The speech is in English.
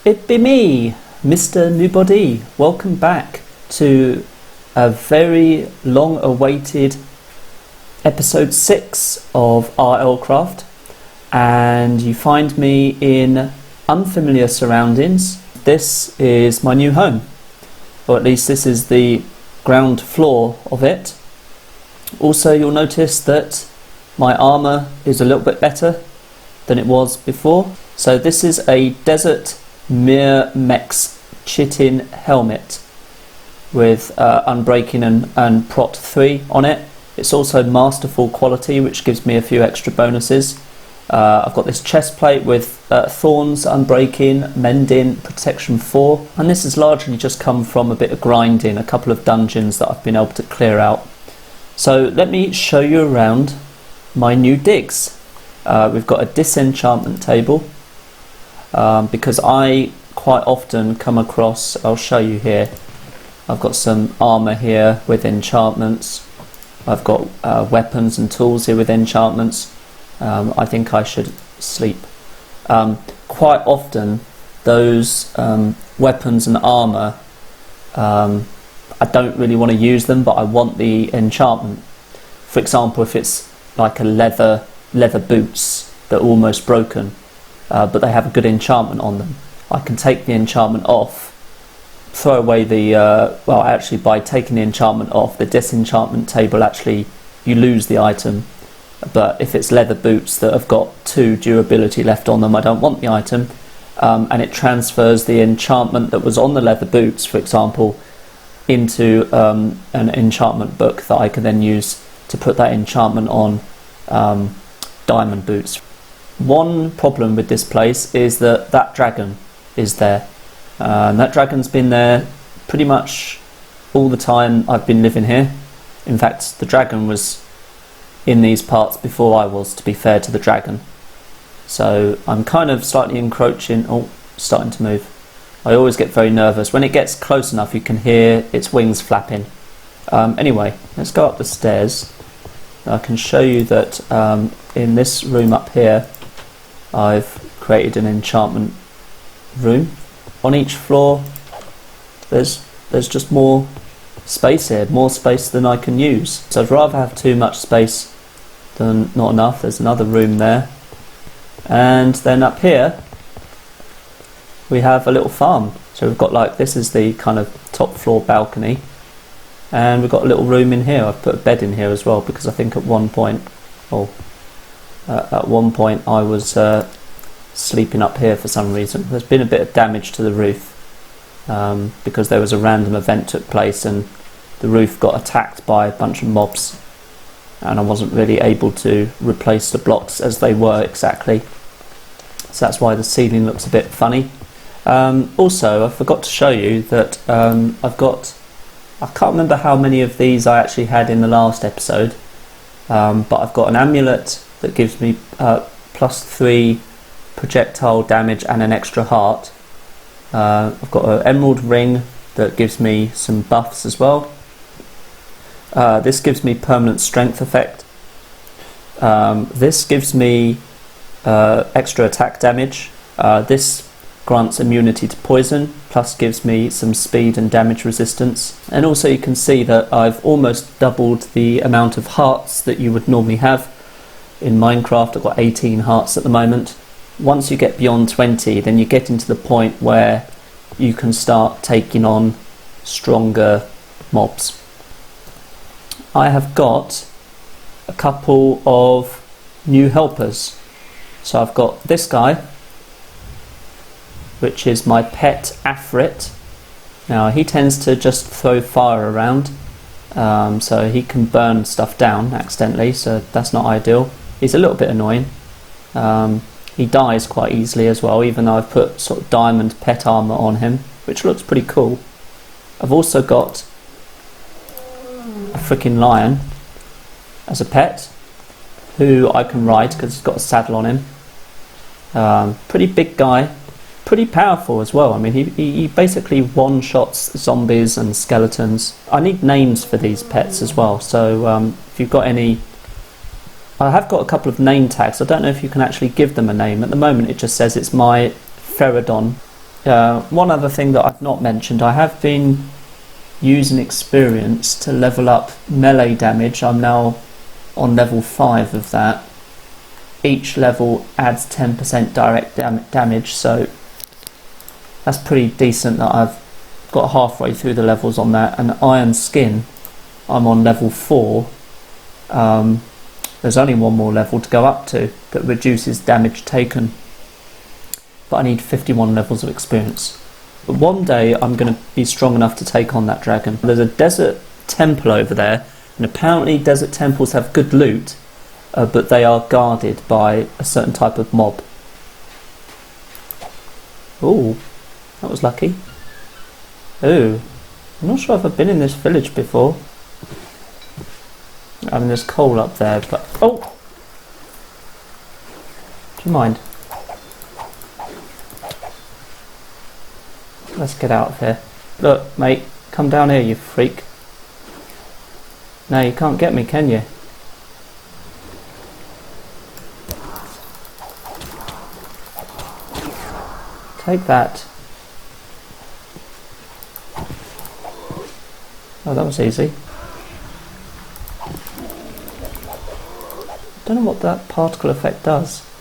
It be me, Mr. Newbody. Welcome back to a very long-awaited episode 6 of RLcraft, and you find me in unfamiliar surroundings. This is my new home, or at least this is the ground floor of it. Also, you'll notice that my armour is a little bit better than it was before. So this is a Desert Mex Chitin helmet with Unbreaking and Prot 3 on it. It's also Masterful quality, which gives me a few extra bonuses. I've got this chest plate with Thorns, Unbreaking, Mending, Protection 4, and this has largely just come from a bit of grinding, a couple of dungeons that I've been able to clear out. So let me show you around my new digs. We've got a disenchantment table, because I quite often come across, I'll show you here, I've got some armour here with enchantments, I've got weapons and tools here with enchantments. I think I should sleep. Quite often those weapons and armour, I don't really want to use them, but I want the enchantment. For example, if it's like a leather boots that are almost broken, but they have a good enchantment on them, I can take the enchantment off, throw away the well, actually by taking the enchantment off, the disenchantment table, actually you lose the item. But if it's leather boots that have got 2 durability left on them, I don't want the item, and it transfers the enchantment that was on the leather boots, for example, into an enchantment book that I can then use to put that enchantment on diamond boots. One problem with this place is that that dragon is there, and that dragon's been there pretty much all the time I've been living here. In fact, the dragon was in these parts before I was, to be fair to the dragon. So I'm kind of slightly encroaching. Oh, starting to move. I always get very nervous. When it gets close enough you can hear its wings flapping. Anyway, let's go up the stairs. I can show you that in this room up here I've created an enchantment room. On each floor there's just more space here, more space than I can use. So I'd rather have too much space than not enough. There's another room there, and then up here we have a little farm. So we've got, like, this is the kind of top floor balcony, and we've got a little room in here. I've put a bed in here as well because I think at one point I was sleeping up here for some reason. There's been a bit of damage to the roof because there was a random event took place and the roof got attacked by a bunch of mobs, and I wasn't really able to replace the blocks as they were exactly, so that's why the ceiling looks a bit funny. Also, I forgot to show you that I can't remember how many of these I actually had in the last episode, but I've got an amulet that gives me +3 projectile damage and an extra heart. I've got an emerald ring that gives me some buffs as well. This gives me permanent strength effect. This gives me extra attack damage. This grants immunity to poison, plus gives me some speed and damage resistance. And also you can see that I've almost doubled the amount of hearts that you would normally have in Minecraft. I've got 18 hearts at the moment. Once you get beyond 20, then you get into the point where you can start taking on stronger mobs. I have got a couple of new helpers. So I've got this guy, which is my pet Afrit. Now he tends to just throw fire around, so he can burn stuff down accidentally, so that's not ideal. He's a little bit annoying. He dies quite easily as well, even though I've put sort of diamond pet armor on him, which looks pretty cool. I've also got a freaking lion as a pet, who I can ride because he's got a saddle on him. Pretty big guy, pretty powerful as well. I mean, he basically one-shots zombies and skeletons. I need names for these pets as well, so if you've got any... I have got a couple of name tags. I don't know if you can actually give them a name. At the moment it just says it's my Feridon. One other thing that I've not mentioned, I have been using experience to level up melee damage. I'm now on level 5 of that. Each level adds 10% direct damage, so that's pretty decent that I've got halfway through the levels on that. And Iron Skin, I'm on level 4. There's only one more level to go up to that reduces damage taken, but I need 51 levels of experience. But one day I'm going to be strong enough to take on that dragon. There's a desert temple over there, and apparently desert temples have good loot, but they are guarded by a certain type of mob. Ooh, that was lucky. Ooh, I'm not sure if I've been in this village before. I mean, there's coal up there, but... Oh! Do you mind? Let's get out of here. Look, mate, come down here, you freak. No, you can't get me, can you? Take that. Oh, that was easy. Don't know what that particle effect does.